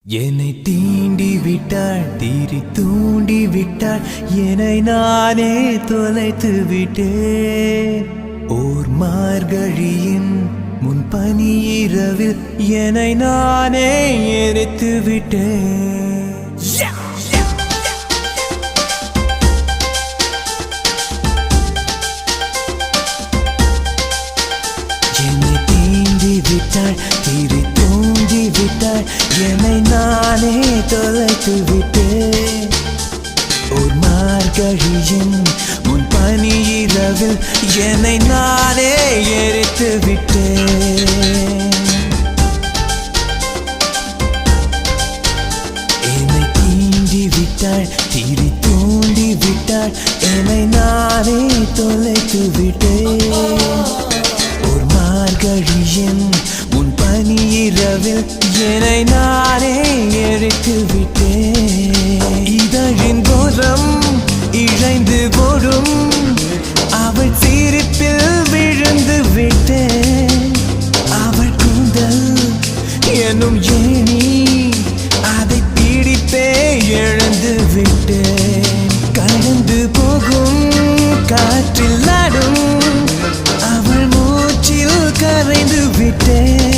என்னை தீண்டி விட்டாள் தீரி தூண்டி விட்டாள் என்னை நானே தொலைத்து விட்டேன். ஓர் மார்கழியின் முன்பனி இரவில் என்னை நானே எரித்து விட்டேன். என்னை தீண்டி விட்டாள் தீரி தூண்டி விட்டாள் என்னை நானே தொலைத்து விட்டேன். ஒரு மார்கழியின் முன்பனி இரவில் என்னை நானே எரித்து விட்டேன். என்னை தீண்டி விட்டாள் தீரி தூண்டி விட்டாள் என்னை நானே தொலைத்து விட்டேன். ஒரு மார்கழியின் முன்பனி இரவில் என்னை நானே எரித்து விட்டேன். இதழின் கோரம் இழைந்து போடும் அவள் சிரிப்பில் விழுந்து விட்டேன். அவள் கூந்தல் என்னும் ஏனி அதை பிடித்தே எழுந்து விட்டேன். கடந்து போகும் காற்றில் ஆடும் அவள் மூச்சில் கரைந்து விட்டேன்.